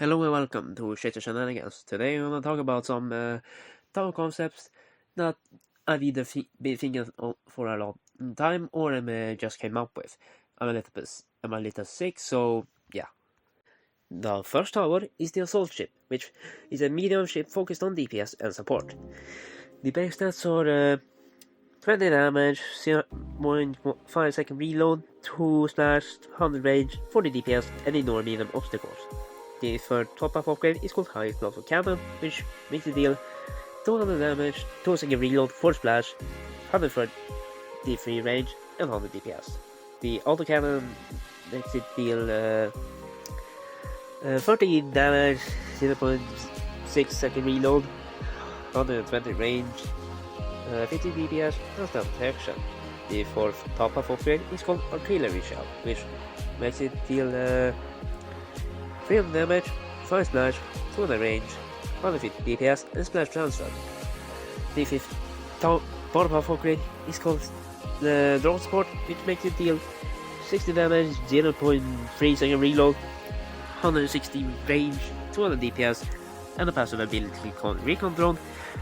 Hello and welcome to Shit Shenanigans. Today we're going to talk about some tower concepts that I've either been thinking for a long time or just came up with. I'm a little sick, so yeah. The first tower is the assault ship, which is a medium ship focused on DPS and support. The base stats are 20 damage, 0.5 second reload, 2 splash, 100 range, 40 DPS, and ignore medium obstacles. The third top-up upgrade is called High Explosive Cannon, which makes it deal 200 damage, 2 second reload, 4 splash, 130 range, and 100 DPS. The autocannon makes it deal 30 damage, 0.6 second reload, 120 range, 50 DPS, and stealth protection. The fourth top-up upgrade is called Artillery Shell, which makes it deal 300 damage, 5 splash, 200 range, 150 DPS, and splash transfer. The fifth bottom half upgrade is called the Drone Support, which makes it deal 60 damage, 0.3 second reload, 160 range, 200 DPS, and a passive ability called Recon Drone,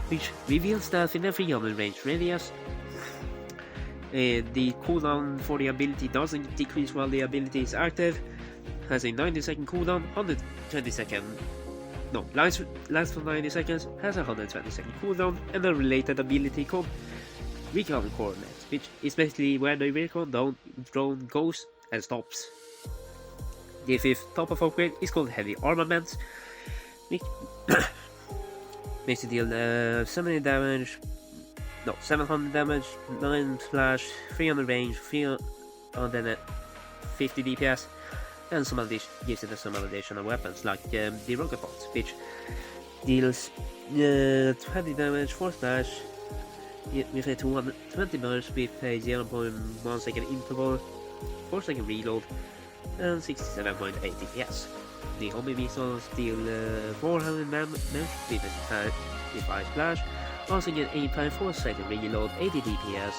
which reveals stealth in a 300 range radius. The cooldown for the ability doesn't decrease while the ability is active. Has a 90-second cooldown, lasts for 90 seconds, has a 120-second cooldown, and a related ability called Recon Coordinates, which is basically where the recon drone goes and stops. The fifth top-up upgrade is called Heavy Armaments, which makes it deal 700 damage, 9 splash, 300 range, 350 DPS, and gives it some additional weapons like the rocket bots, which deals 20 damage, 4 splash, with a 220 burst with a 0.1 second interval, 4 second reload, and 67.8 DPS. The homing missiles deal 400 damage with a 5 splash, 1 second aim time, 4 second reload, 80 DPS,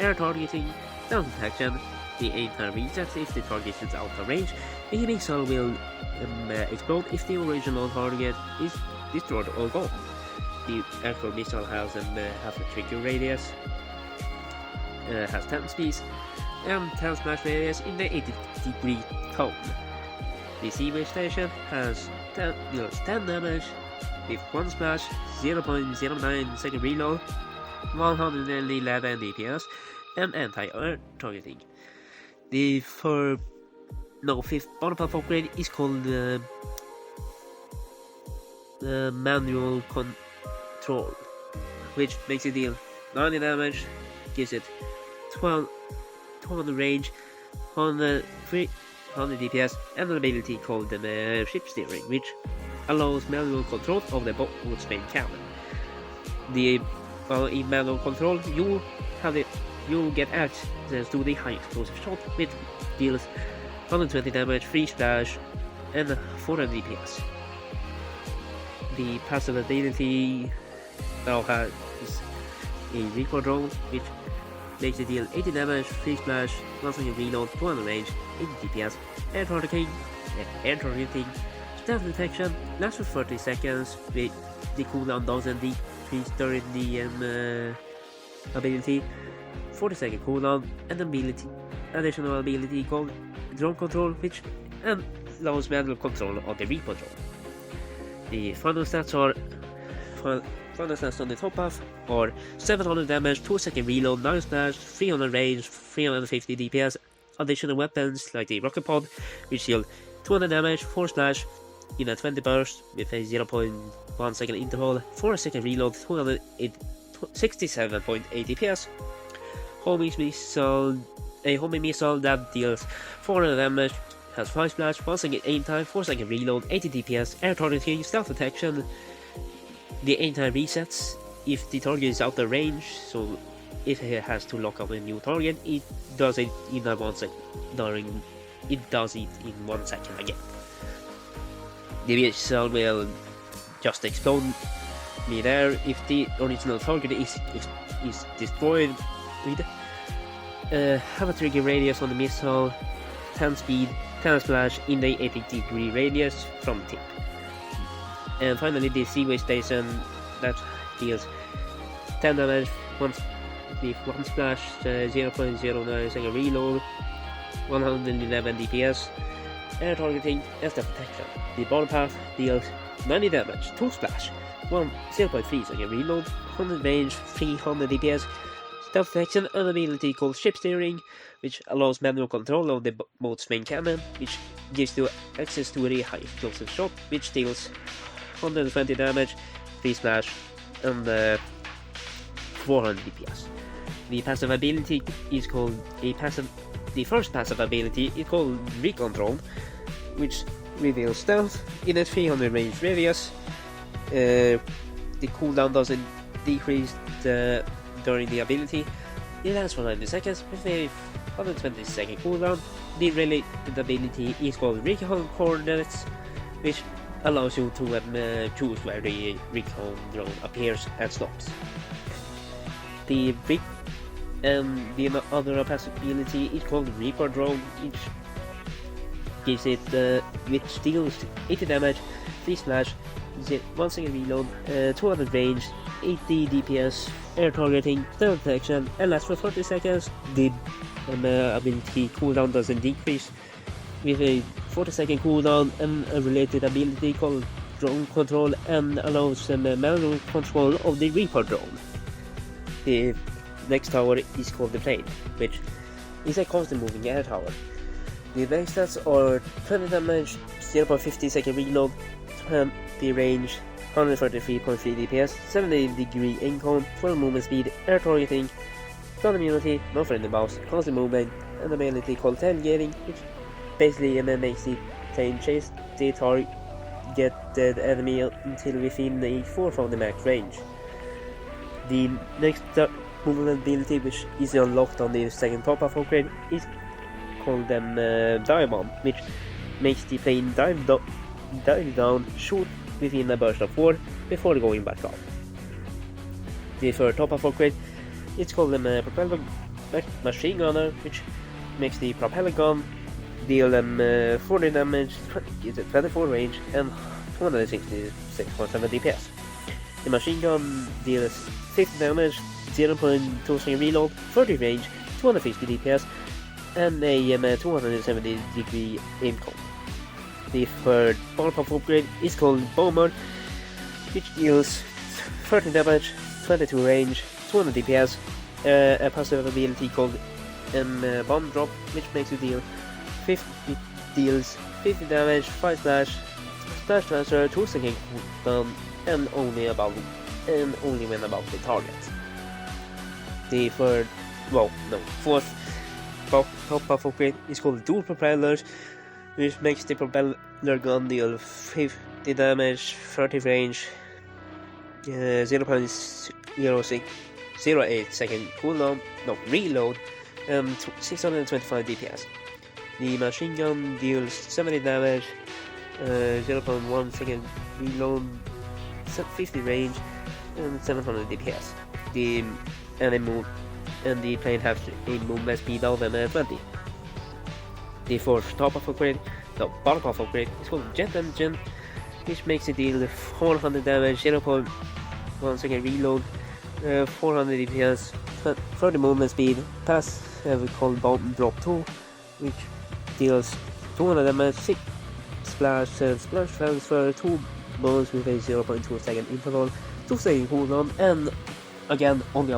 air targeting, stealth protection. The aim time resets if the target is out of range. The missile will explode if the original target is destroyed or gone. The actual missile has a trigger radius, has 10 speeds, and 10 smash radius in the 80-degree cone. The Seaway Station deals 10 damage with 1 splash, 0.09 second reload, 111 DPS, and anti-air targeting. The fifth bottom half upgrade is called Manual Control, which makes it deal 90 damage, gives it 200 range, 100 DPS, and an ability called Ship Steering, which allows manual control of the boat's main cannon. In manual control, you get access to the high explosive shot, which deals 120 damage, 3 splash, and 400 DPS. The passive ability now has a Recon Drone, which makes it deal 80 damage, 3 splash, 1 second reload, 200 range, 80 DPS, air targeting, stealth detection, lasts for 30 seconds, with the cooldown doesn't decrease during the ability, 40 second cooldown, and additional ability called Drone Control, which allows manual control of the Repo drone. The final stats on the top half are 700 damage, 2 second reload, 9 splash, 300 range, 350 DPS, additional weapons like the rocket pod, which deal 200 damage, 4 splash, in a 20 burst with a 0.1 second interval, 4 second reload, 67.8 DPS. A homing missile that deals 400 damage, has 5 splash, 1 second aim time, 4 second reload, 80 DPS, air targeting, stealth protection. The aim time resets if the target is out of range, so if it has to lock up a new target, it does it in 1 second. It does it in 1 second again. The missile will just explode midair if the original target is destroyed. Have a trigger radius on the missile, 10 speed, 10 splash in the 80-degree radius from the tip. And finally the seaway station that deals 10 damage, one splash, 0.09 second reload, 111 DPS, air targeting and stealth protection. The bottom path deals 90 damage, 2 splash, 0.3 second reload, 100 range, 300 DPS, stealth protection, an ability called ship steering, which allows manual control of the boat's main cannon, which gives you access to a really high explosive shot, which deals 120 damage, 3 splash, and 400 DPS. The passive ability is called the first passive ability is called Recontrol, which reveals stealth in a 300 range radius. The cooldown doesn't decrease during the ability. It lasts for 90 seconds with a 120 second cooldown. The related ability is called Recon Coordinates, which allows you to choose where the recon drone appears and stops. The other passive ability is called Reaper Drone, which gives it which deals 80 damage, 3 splash, 1 second reload, 200 range, 80 DPS, air targeting, stealth protection, and lasts for 30 seconds. The ability cooldown doesn't decrease, with a 40 second cooldown, and a related ability called Drone Control, and allows manual control of the Reaper Drone. The next tower is called the Plane, which is a constant moving air tower. The base stats are 20 damage, 0.50 second reload, 20 range, 133.3 DPS, 70 degree income, 12 movement speed, air targeting, stun immunity, no friendly boss, constant movement, and ability called tailgating, which basically makes the plane chase the targeted enemy until within a 4th of the max range. The next movement ability, which is unlocked on the second top-up upgrade, is called Dive Bomb, which makes the plane dive down, shoot within a burst of 4 before going back up. The third top-up upgrade is called Propeller Machine Gunner, which makes the propeller gun deal 40 damage, 24 range, and 266.7 DPS. The machine gun deals 50 damage, 0.2 second reload, 30 range, 250 DPS, and a 270 degree income. The third ballpark upgrade is called Bomber, which deals 30 damage, 22 range, 200 DPS, a passive ability called Bomb Drop, which makes you deals 50 damage, 5 splash, splash transfer, 2 second cooldown, and only when above the target. The fourth top-up upgrade is called Dual Propellers, which makes the propeller gun deal 50 damage, 30 range, 0.08 second reload, 625 DPS. The machine gun deals 70 damage, 0.1 second reload, 50 range, and 700 DPS. The plane has a movement speed of 20. The fourth top-up upgrade, the bottom-up upgrade, is called Jet Engine, which makes it deal 400 damage, 0.1 second reload, 400 DPS, 30 movement speed, passive called Bomb Drop 2, which deals 200 damage, 6 splash, splash transfer, 2 bonus with a 0.2 second interval, 2 second cooldown, and again only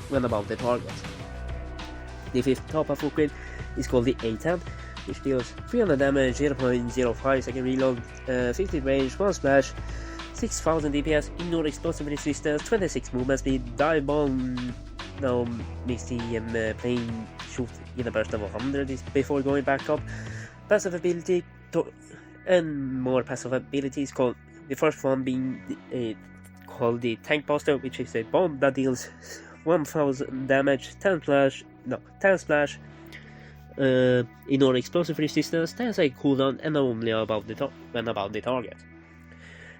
when above the target. The fifth top-up upgrade is called the A-10, which deals 300 damage, 0.05 second reload, 50 range, 1 splash, 6000 DPS, ignore explosive resistance, 26 movement speed, dive bomb. Now makes the plane shoot in a burst of 100 before going back up. Passive ability and more passive abilities, called the first one being called the Tank Buster, which is a bomb that deals 1000 damage, 10 splash, ignore explosive resistance, 10 second cooldown, and only when above the target.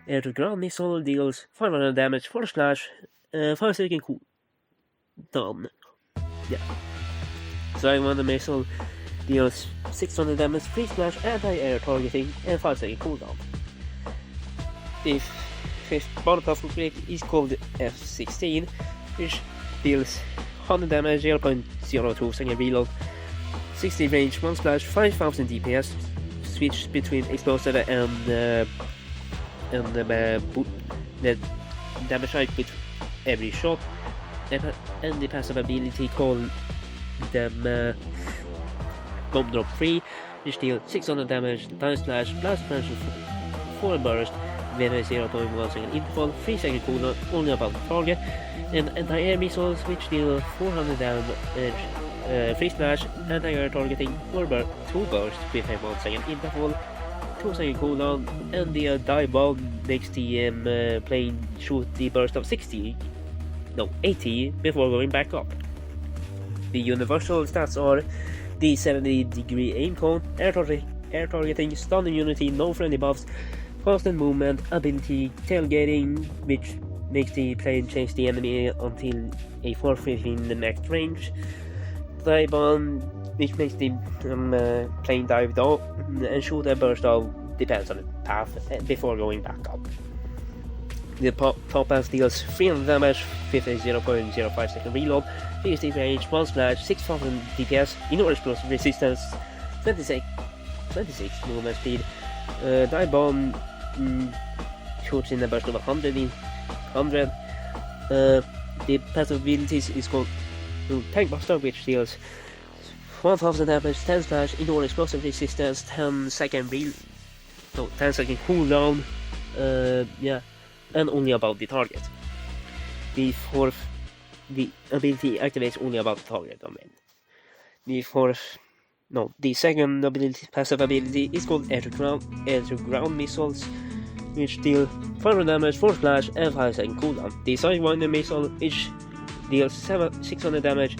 Air to ground missile deals 500 damage, 4 splash, 5 second cooldown. Yeah. Striking missile deals 600 damage, 3 splash, anti-air targeting, and 5 second cooldown. The fifth Molotov upgrade is called F16, which deals 100 damage, 0.02 second reload, 60 range, 1 splash, 5000 DPS, switch between explosive and the damage type with every shot, and the passive ability called them Bomb Drop 3, which deals 600 damage, time splash, blast expansion, 4 burst, with a 0.1 second interval, 3 second cooldown only above the target, and anti-air missiles which deal 400 damage, 3 splash, anti-air targeting, 2 burst with a 1 second interval, 2 second cooldown, and the dive bomb makes the plane shoot the burst of 80 before going back up. The universal stats are the 70-degree aim cone, air targeting, stun immunity, no friendly buffs, constant movement, ability, tailgating, which makes the plane chase the enemy until a 4 within the next range, dive bomb, which makes the plane dive down and shoot a burst of, depends on the path, before going back up. The top pass deals 300 damage with a 0.05 second reload, 50 range, 1 splash, 6000 DPS, indoor explosive resistance, 26 movement speed, dive bomb shoots in a burst of 100. The passive abilities is called Tank Buster, which deals 1000 damage, 10 splash, indoor explosive resistance, 10 second cooldown, and only about the target. The ability activates only about the target domain. The second passive ability is called air to ground missiles, which deal 500 damage, 4 splash, and 5 second cooldown. The sidewinder missile, which deals 600 damage,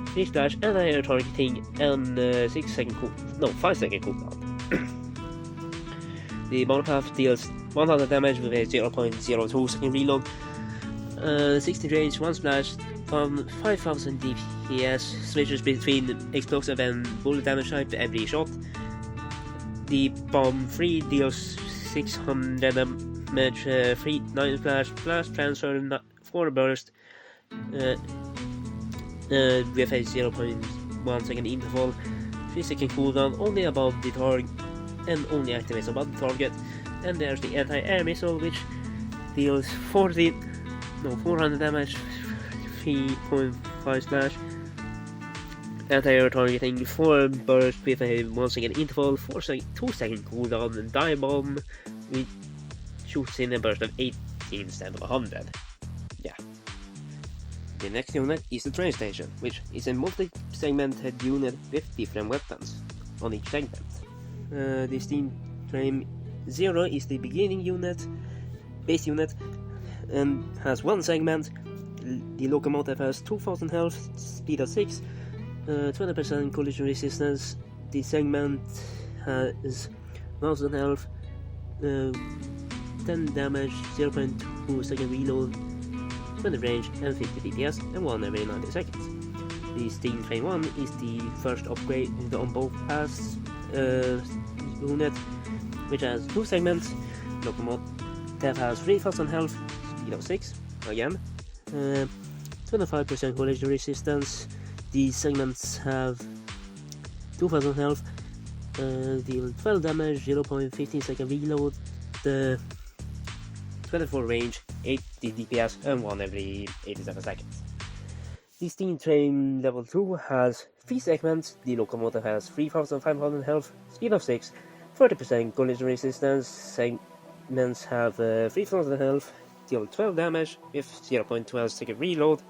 3 splash, anti-air targeting, and 5 second cooldown. The Molotov deals 100 damage with a 0.02 second reload, 60 range, 1 splash, 5000 DPS, switches between explosive and bullet damage type every shot. The Bomb 3 deals 600 damage, 9 splash, blast transfer, 4 burst, with a 0.1 second interval, 3 second cooldown only above the target and only activates above the target. And there's the anti-air missile, which deals 400 damage, 3.5 splash, anti-air targeting, 4 burst with a 1 second interval, 2 second cooldown, and dive bomb, which shoots in a burst of 80 instead of 100. Yeah. The next unit is the train station, which is a multi-segmented unit with different weapons on each segment. The steam train 0 is the beginning unit, base unit, and has 1 segment. The locomotive has 2000 health, speed of 6, 20% collision resistance. The segment has 1000 health, 10 damage, 0.2 second reload, 20 range, and 50 DPS, and 1 every 90 seconds. The steam train 1 is the first upgrade on both paths unit, which has 2 segments. Locomotive has 3000 health, speed of 6, again, 25% collision resistance. These segments have 2000 health, deal 12 damage, 0.15 second reload, 24 range, 80 DPS, and 1 every 87 seconds. The steam train level 2 has 3 segments. The locomotive has 3500 health, speed of 6, 30% collision resistance. Segments have 3000 health, deal 12 damage with 0.12 second reload,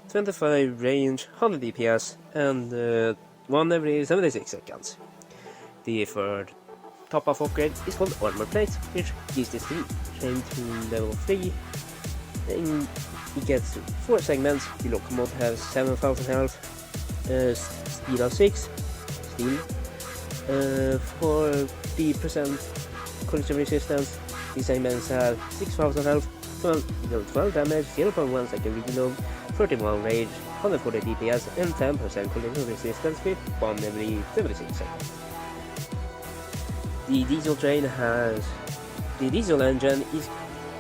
25 range, 100 DPS, and 1 every 76 seconds. The third top-off upgrade is called Armor Plate, which gives the steam train to level 3. And it gets 4 segments. The locomotive has 7000 health, speed of 6, steel, 40% collision resistance. These segments have 6000 health, 12 damage, 0.1 second reload, 31 range, 140 DPS, and 10% collision resistance with 1 every 76 seconds. The diesel train has... The diesel engine is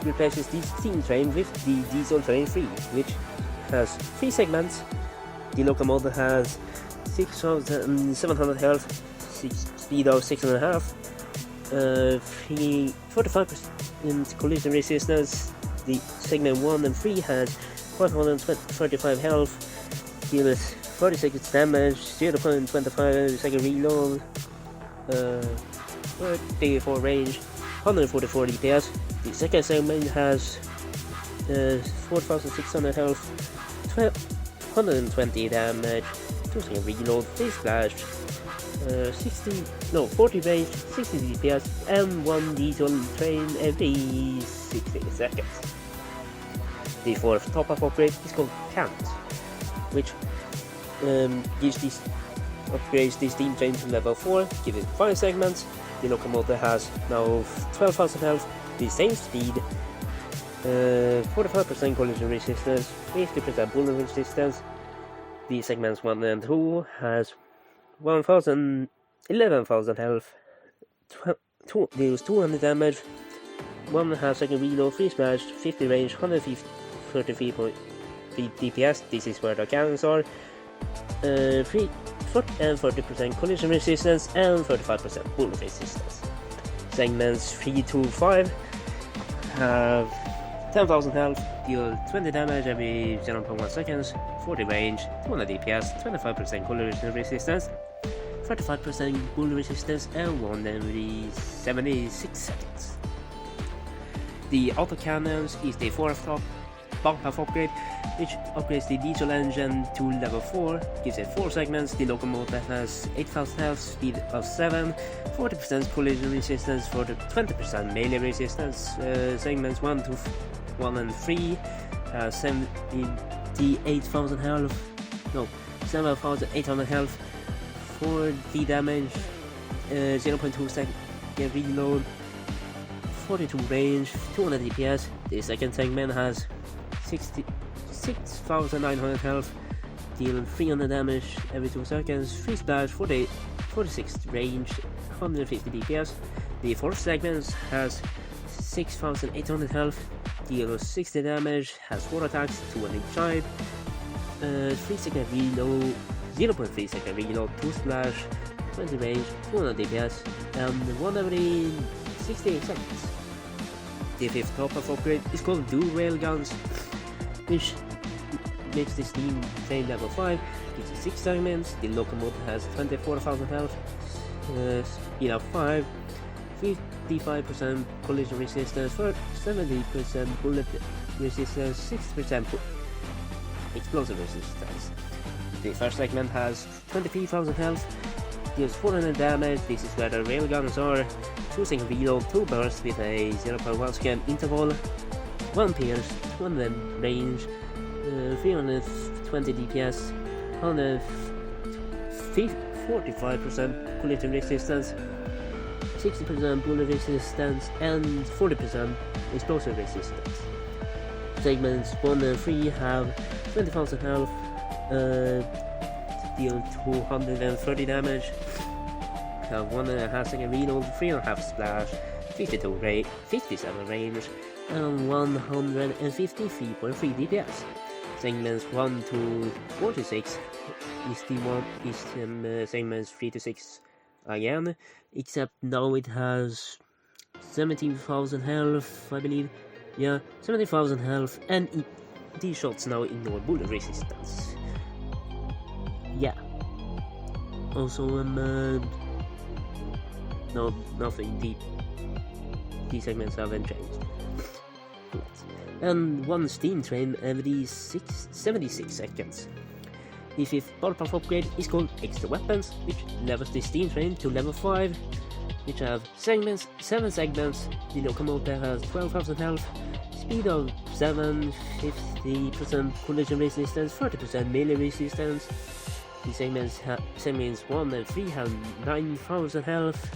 replaces the steam train with the diesel train 3, which has 3 segments. The locomotive has 6,700 health, speed of 6.5, 45% collision resistance. The segment 1 and 3 has 535 health, deals 36 damage, 0.25 second reload, 34 range, 144 DPS. The second segment has 4,600 health, 120 damage, 2 second reload, 3 splash, 40 range, 60 DPS, and 1 diesel train every 60 seconds. The fourth top-up upgrade is called Count, which upgrades the steam train to level 4, giving 5 segments. The locomotive has now 12,000 health, the same speed, 45% collision resistance, 50% bullet resistance. The segments 1 and 2 has 11,000 health, deals 200 damage, 1 has second reload, 3 splash, 50 range, 133.3 DPS. This is where the cannons are. 40% collision resistance and 35% bullet resistance. Segments 3 to 5 have 10,000 health, deal 20 damage every 0.1 seconds, 40 range, 200 DPS, 25% collision resistance, 35% bullet resistance, and 1 every 76 seconds. The autocannons is the fourth top-up upgrade, which upgrades the diesel engine to level 4, gives it 4 segments. The locomotive has 8,000 health, speed of 7, 40% collision resistance, 20% melee resistance. Segments 1 and 3 have 7,800 health, 7,800 health, 40 damage, 0.2 second reload, 42 range, 200 DPS. The second segment has 6,900 health, deal 300 damage every 2 seconds, 3 splash, 46 range, 150 DPS. The fourth segment has 6,800 health, deal 60 damage, has 4 attacks, 2 on each side, 3 second reload, 0.3 second reload, 2 splash, 20 range, 200 DPS, and 1 every 68 seconds. The fifth top-up upgrade is called Dual Railguns, which makes the steam train level 5, gives it 6 segments. The locomotive has 24,000 health, speed of 5, 55% collision resistance, 70% bullet resistance, 60% explosive resistance. The first segment has 23,000 health, deals 400 damage. This is where the railguns are. 2 second reload, 2 bursts with a 0.1 second interval, 1 pierce, 1 range, 320 DPS, 45% collision resistance, 60% bullet resistance, and 40% explosive resistance. Segments 1 and 3 have 20,000 health, deal 230 damage, have 1.5 second reload, 3.5 splash, 57 range, and 153.3 DPS. Segments 1 to 46 is segments 3 to 6 again, except now it has 17,000 health, I believe. Yeah, 70,000 health, and these shots now ignore bullet resistance. Yeah. Also, no, nothing. These segments haven't changed. And 1 steam train every 76 seconds. The fifth top-up upgrade is called Extra Weapons, which levels the steam train to level 5, which have 7 segments. The locomotive has 12,000 health, speed of 7, 50% collision resistance, 30% melee resistance. The segments 1 and 3 have 9,000 health,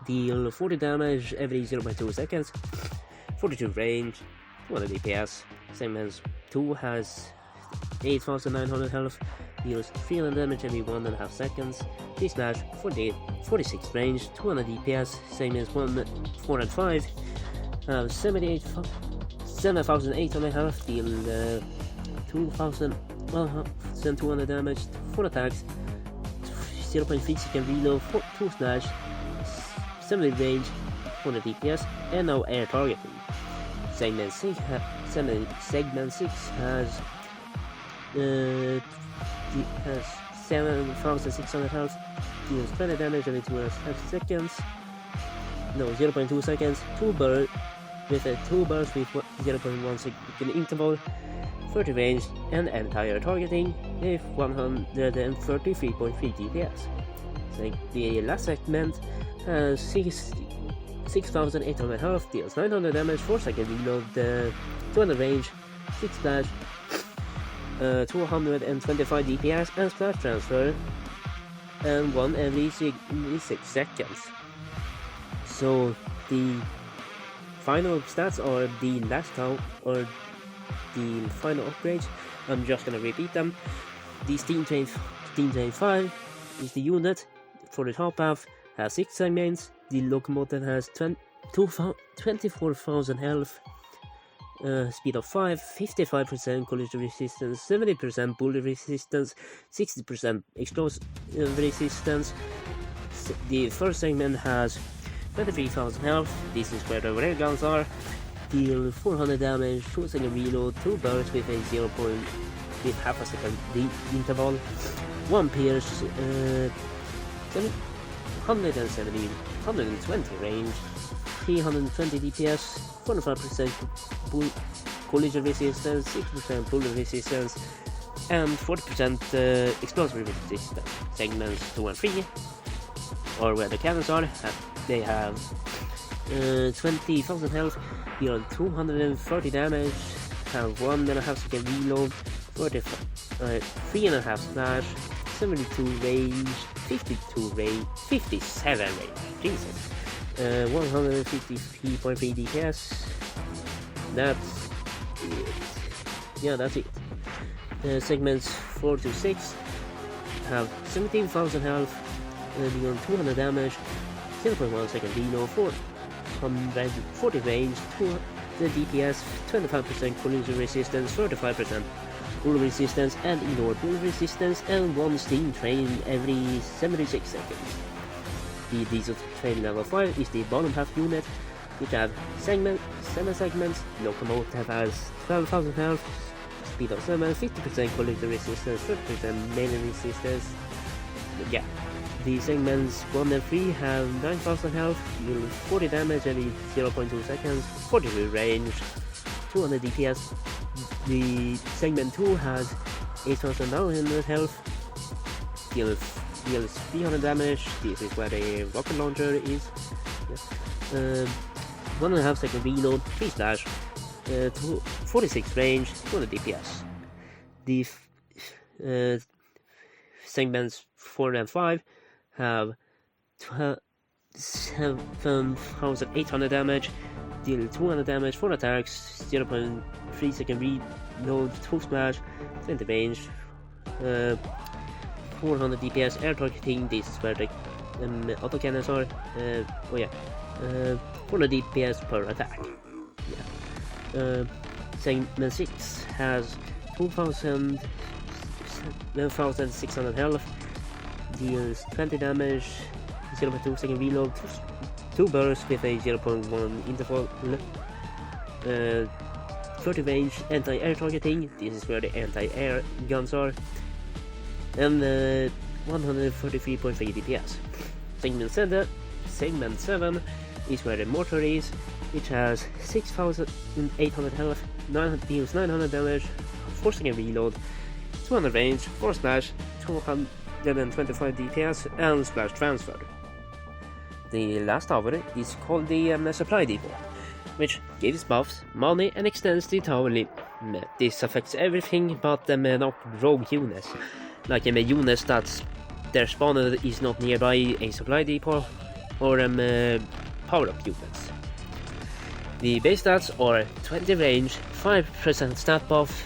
deal 40 damage every 0.2 seconds, 42 range, 200 DPS. Segments 2 has 8,900 health, deals 300 damage every 1.5 seconds, 3 splash, 46 range, 200 DPS. Segments 1, 4 and 5 have 7,800 health, deal 2,200 damage, 4 attacks, 0.3 second reload, 2 slash, 70 range, 100 DPS, and no air targeting. Segment 6 has 7,600 health, deals 20 damage every 2.5 seconds. No, 0.2 seconds. 2 bursts with 0.1 second interval, 30 range, and entire targeting with 133.3 DPS. The last segment has 6,800 health, deals 900 damage, 4 second reload, 200 range, 6 splash, 225 DPS, and splash transfer, and 1 every 6 seconds. So the final stats are the last count or the final upgrades. I'm just gonna repeat them. The Steam Train 5 is the unit for the top half, has 6 segments. The locomotive has 24,000 health, speed of 5, 55% collision resistance, 70% bullet resistance, 60% explosive resistance. The first segment has 23,000 health. This is where the rail guns are. Deal 400 damage, 2 second reload, 2 bursts with a with half a second interval, 1 pierce, 120 range, 320 DPS, 45% collision resistance, 6% bullet resistance, and 40% explosive resistance. Segments 2 and 3, or where the cannons are, they have 20,000 health, deal 230 damage, have 1.5 second reload, 3.5 splash, 72 range, 52 range, 57 range, Jesus, 153.3 DPS. That's it. Yeah, that's it. Segments 4 to 6 have 17,000 health, deal 200 damage, 0.1 second reload, 440 range, 2 DPS, 25% collision resistance, 35% bullet resistance, and indoor bullet resistance, and 1 steam train every 76 seconds. The diesel train level 5 is the bottom half unit, which have 7 segments. Locomotive has 12,000 health, speed of 7, 50% collision resistance, 30% melee resistance. Yeah. The segments 1 and 3 have 9,000 health, deal 40 damage every 0.2 seconds, 40 range, 200 DPS. The segment 2 has 8,900 health, deals 300 damage. This is where the rocket launcher is. Yeah. 1.5 second reload, 3 slash, 46 range, 200 DPS. The segments 4 and 5 have 7,800 damage, deal 200 damage, 4 attacks, 0.3 second reload, 2 splash, 20 range, 400 DPS, air targeting. This is where the autocannons are. 400 DPS per attack. Yeah. Segment 6 has 1,600 health, deals 20 damage, 0.2 second reload, 2 bursts with a 0.1 interval, 30 range, anti-air targeting. This is where the anti-air guns are, and 133.3 DPS. Segment 7 is where the mortar is, which has 6,800 health, deals 900 damage, 4 second reload, 200 range, 4 splash, 225 DPS, and splash transfer. The last tower is called the supply depot, which gives buffs, money, and extends the tower limit. This affects everything but not rogue units, like units that their spawner is not nearby a supply depot, or power-up units. The base stats are 20 range, 5% stat buff,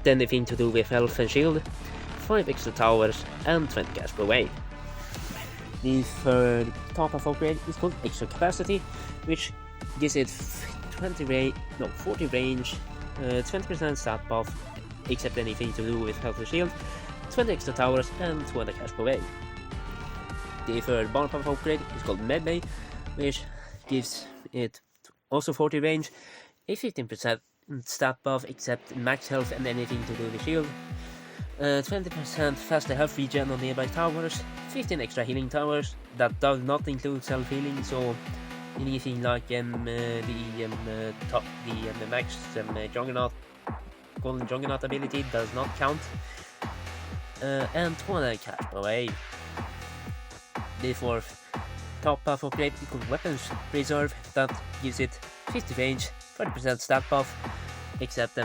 anything to do with health and shield, 5 extra towers, and 20 cash per wave. The third top of upgrade is called extra capacity, which gives it 40 range, 20% stat buff, except anything to do with health and shield, 20 extra towers, and 20 cash per way. The third bar buff upgrade is called Medbay, which gives it also 40 range, a 15% stat buff except max health and anything to do with shield, 20% faster health regen on nearby towers, 15 extra healing towers. That does not include self-healing, so anything like the max Juggernaut, Golden Juggernaut ability does not count, and 20 cash per way. The fourth top buff upgrade is called Weapons Reserve, that gives it 50 range, 30% stat buff, except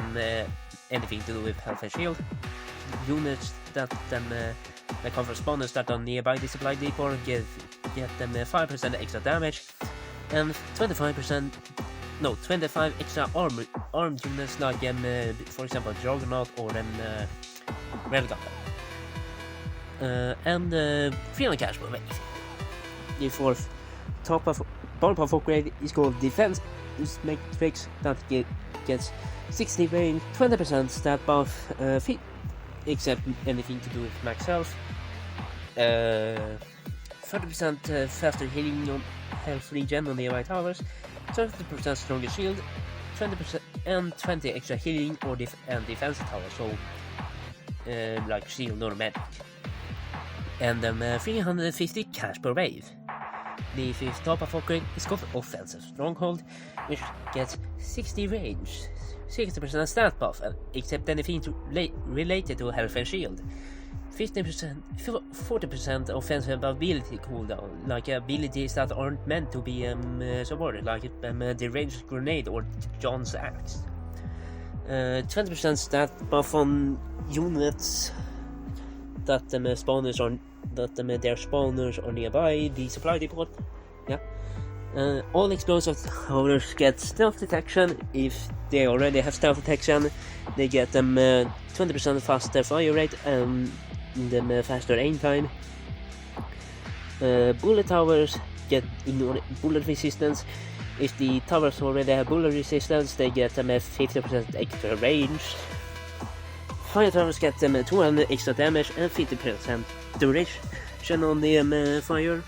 anything to do with health and shield. Units that cover spawners that are nearby the supply depot get them 5% extra damage, and 25 extra armed units like for example Juggernaut or Railgun. And 300 cash per way. The fourth top of bar buff upgrade is called Defense Matrix, that gets 60 range, 20% stat buff, except anything to do with max health, 30% faster healing on health regen on nearby towers, 30% stronger shield, 20% and 20 extra healing or defense towers, so like shield or medic, and 350 cash per wave. The fifth top of upgrade is called Offensive Stronghold, which gets 60 range, 60% stat buff, except anything related to health and shield, 40% offensive ability cooldown, like abilities that aren't meant to be supported, like the ranged grenade or John's axe, 20% stat buff on units that their spawners are nearby the supply depot. Yeah. All explosive towers get stealth detection. If they already have stealth detection, they get them 20% faster fire rate and faster aim time. Bullet towers get bullet resistance. If the towers already have bullet resistance, they get them 50% extra range. Fire towers get them 200 extra damage and 50% duration on the fire.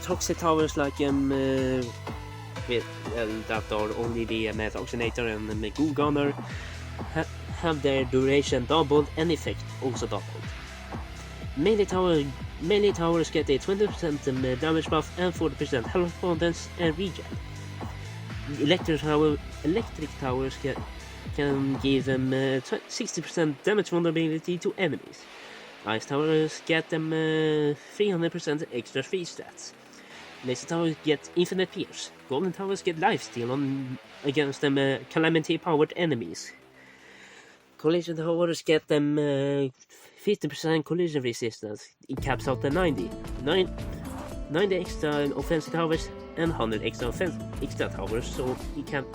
Toxic towers like that are only the Toxinator and the Goo Gunner have their duration doubled and effect also doubled. Melee towers get a 20% damage buff and 40% health abundance and regen. Electric towers can give them 60% damage vulnerability to enemies. Ice towers get them 300% extra free stats. Laser towers get infinite pierce. Golden towers get lifesteal against them calamity powered enemies. Collision towers get them 50% collision resistance. It caps out the 90 extra offensive towers and 100 extra towers, so it can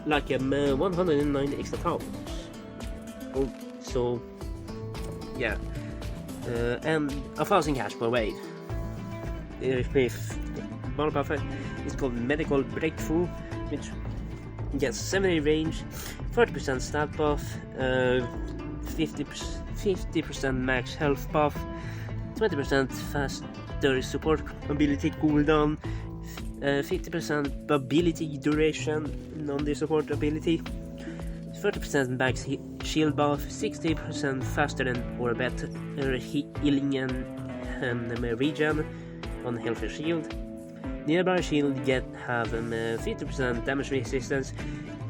like 190 extra towers. So yeah, and 1,000 cash per wave. Bar buff is called Medical Breakthrough, which gets 70 range, 30% stat buff, 50% max health buff, 20% faster support ability cooldown, 50% ability duration on the support ability, 30% max shield buff, 60% faster or better healing and regen on health and shield. Nearby shield have 50% damage resistance,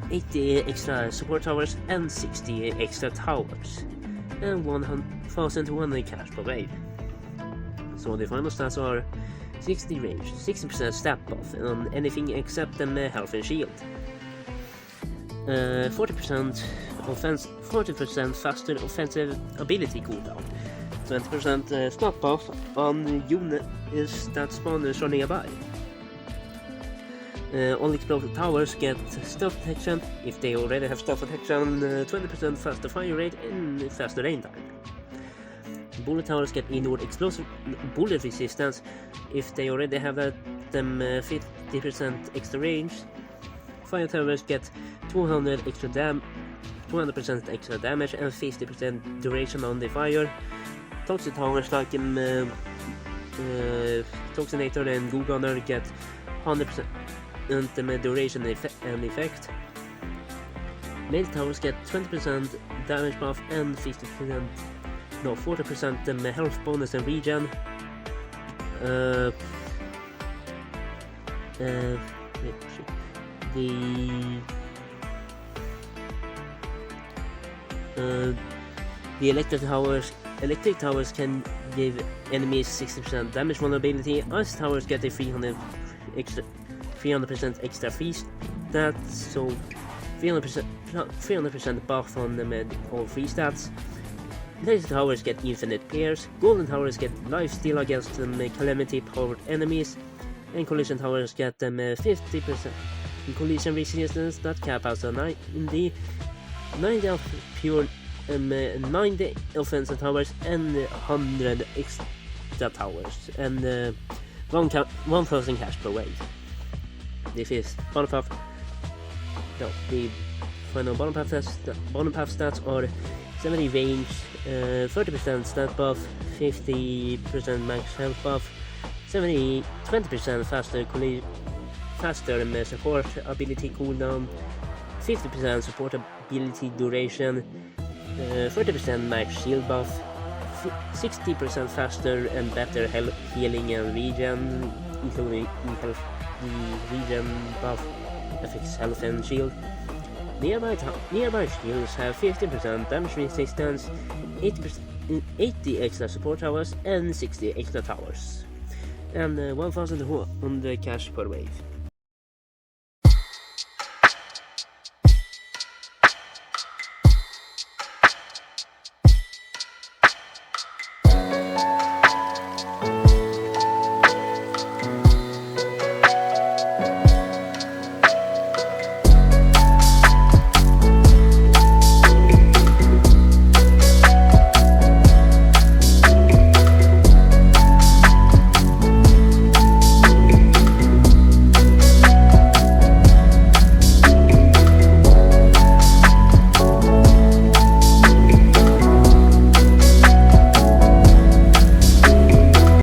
80 extra support towers and 60 extra towers, and 1,200 cash per wave. So the final stats are 60 range, 60% stat buff on anything except health and shield, 40% faster offensive ability cooldown, 20% stat buff on units that spawners are nearby. All explosive towers get stealth detection. If they already have stealth detection, 20% faster fire rate and faster aim time. Bullet towers get inward explosive bullet resistance. If they already have that, them 50% extra range. Fire towers get 200% extra damage and 50% duration on the fire. Toxic towers like Toxinator and Goo Gunner get 100% duration and effect. Mail towers get 20% damage buff and 40% health bonus and regen. The electric towers can give enemies 60% damage vulnerability. Ice towers get a 300% extra free stats, so 300% buff on all free stats. Laser towers get infinite pairs. Golden towers get lifesteal against calamity powered enemies, and collision towers get 50% collision resistance that cap out 90 offensive towers and 100 extra towers, and 1000 cash per wave. This is bottom path. No, the final bottom path stats are 70 range, 30% stat buff, 50% max health buff, 20% faster support ability cooldown, 50% support ability duration, 30% max shield buff, 60% faster and better healing and regen, including the regen buff affects health and shield. Nearby shields have 15% damage resistance, 80 extra support towers and 60 extra towers, and 1000 cash per wave.